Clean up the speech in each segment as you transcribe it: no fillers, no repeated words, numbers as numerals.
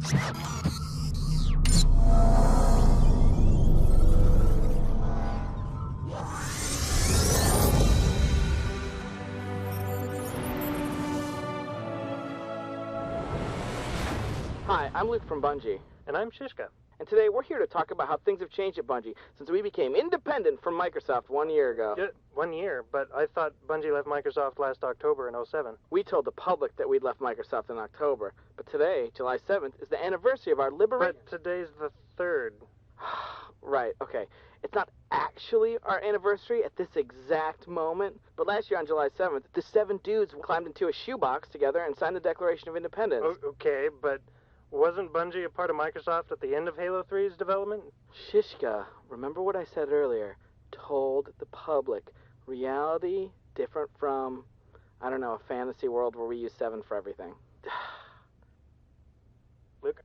Hi, I'm Luke from Bungie. And I'm Shishka. And today we're here to talk about how things have changed at Bungie since we became independent from Microsoft 1 year ago. 1 year, but I thought Bungie left Microsoft last October in '07. We told the public that we'd left Microsoft in October, but today, July 7th, is the anniversary of our liberation. But today's the 3rd. Right, okay. It's not actually our anniversary at this exact moment, but last year on July 7th, the 7 dudes climbed into a shoebox together and signed the Declaration of Independence. Okay, but wasn't Bungie a part of Microsoft at the end of Halo 3's development? Shishka, remember what I said earlier? Told the public. Reality different from, I don't know, a fantasy world where we use 7 for everything. Luke?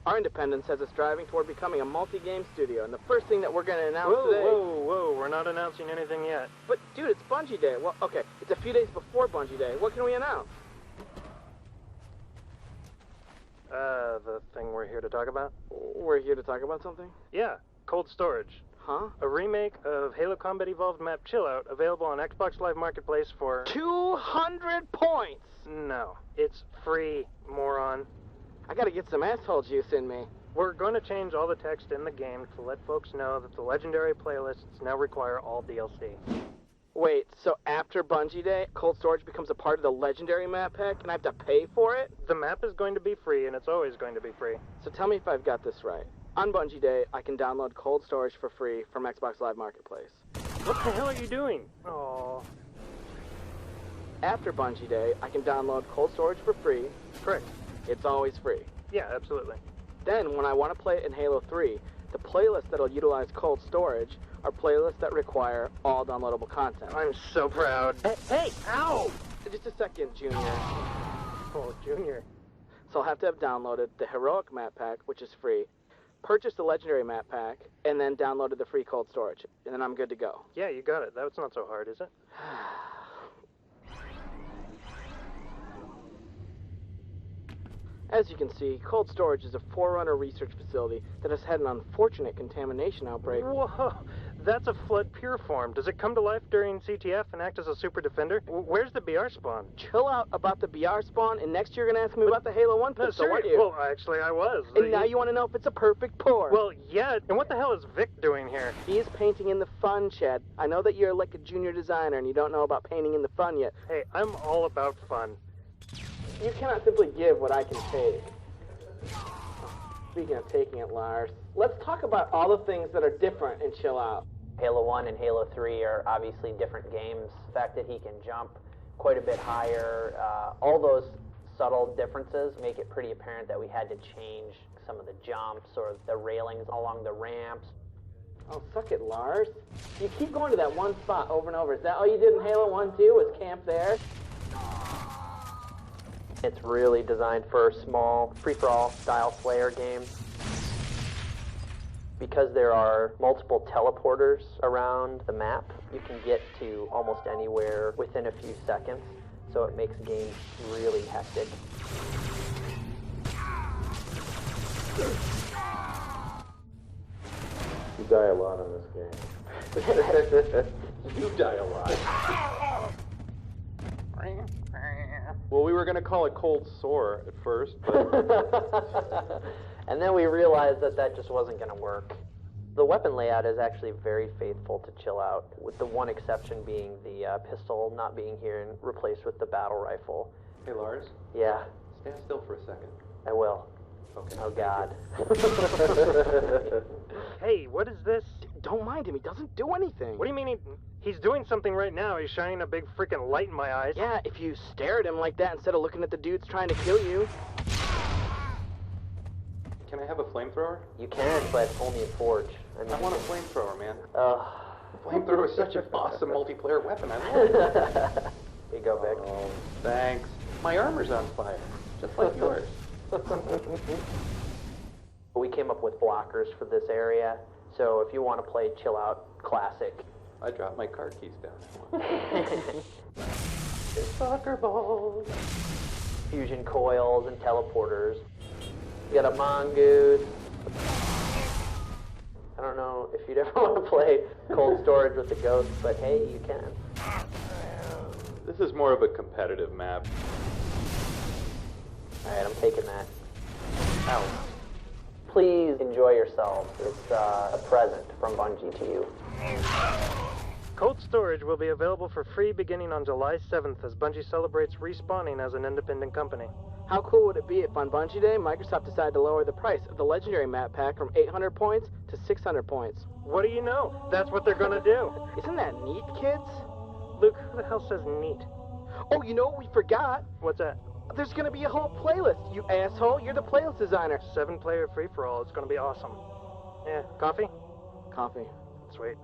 Our independence has us driving toward becoming a multi-game studio, and the first thing that we're going to announce today... Whoa, we're not announcing anything yet. But, dude, it's Bungie Day. Well, okay, it's a few days before Bungie Day. What can we announce? The thing we're here to talk about? We're here to talk about something? Yeah, Cold Storage. Huh? A remake of Halo Combat Evolved map Chill Out, available on Xbox Live Marketplace for... 200 points! No, it's free, moron. I gotta get some asshole juice in me. We're going to change all the text in the game to let folks know that the Legendary playlists now require all DLC. Wait, so after Bungie Day, Cold Storage becomes a part of the Legendary map pack, and I have to pay for it? The map is going to be free, and it's always going to be free. So tell me if I've got this right. On Bungie Day, I can download Cold Storage for free from Xbox Live Marketplace. What the hell are you doing? Oh. After Bungie Day, I can download Cold Storage for free. Correct. It's always free. Yeah, absolutely. Then, when I want to play it in Halo 3, the playlists that'll utilize Cold Storage are playlists that require all downloadable content. I'm so proud. Hey, ow! Just a second, Junior. Oh, Junior. So I'll have to have downloaded the Heroic map pack, which is free, purchased the Legendary map pack, and then downloaded the free Cold Storage. And then I'm good to go. Yeah, you got it. That's not so hard, is it? As you can see, Cold Storage is a Forerunner research facility that has had an unfortunate contamination outbreak. Whoa, that's a flood pure form. Does it come to life during CTF and act as a super defender? Where's the BR spawn? Chill out about the BR spawn, and next you're going to ask me about the Halo 1 pistol, no, aren't you? Well, actually, I was. And now you want to know if it's a perfect pour. Well, yeah, and what the hell is Vic doing here? He is painting in the fun, Chad. I know that you're like a junior designer and you don't know about painting in the fun yet. Hey, I'm all about fun. You cannot simply give what I can take. Speaking of taking it, Lars, let's talk about all the things that are different in Chill Out. Halo 1 and Halo 3 are obviously different games. The fact that he can jump quite a bit higher, all those subtle differences make it pretty apparent that we had to change some of the jumps or the railings along the ramps. Oh, suck it, Lars. You keep going to that one spot over and over. Is that all you did in Halo 1 too, was camp there? It's really designed for small, free-for-all style Slayer games. Because there are multiple teleporters around the map, you can get to almost anywhere within a few seconds, so it makes games really hectic. You die a lot on this game. You die a lot. Well, we were going to call it Cold Sore at first, but... And then we realized that that just wasn't going to work. The weapon layout is actually very faithful to Chill Out, with the one exception being the pistol not being here and replaced with the battle rifle. Hey, Lars? Yeah. Stand still for a second. I will. Okay. Oh, God. Hey, what is this? Don't mind him, he doesn't do anything. What do you mean he's doing something right now? He's shining a big freaking light in my eyes. Yeah, if you stare at him like that instead of looking at the dudes trying to kill you. Can I have a flamethrower? You can, but only in Forge. I want a flamethrower, man. Uh, Flamethrower is such an awesome multiplayer weapon. I love it. Here you go, Vic. Oh, thanks. My armor's on fire, just like yours. We came up with blockers for this area, so if you want to play Chill Out Classic. I dropped my car keys down. Soccer balls. fusion coils and teleporters. You got a mongoose. I don't know if you'd ever want to play cold storage with the ghost, but hey, you can. This is more of a competitive map. Alright, I'm taking that. Out. Please enjoy yourselves. It's a present from Bungie to you. Cold storage will be available for free beginning on July 7th as Bungie celebrates respawning as an independent company. How cool would it be if on Bungie Day, Microsoft decided to lower the price of the Legendary map pack from 800 points to 600 points? What do you know? That's what they're gonna do. Isn't that neat, kids? Luke, who the hell says neat? Oh, you know what we forgot? What's that? There's gonna be a whole playlist, you asshole. You're the playlist designer. 7-player free-for-all. It's gonna be awesome. Yeah, coffee? Coffee. Sweet.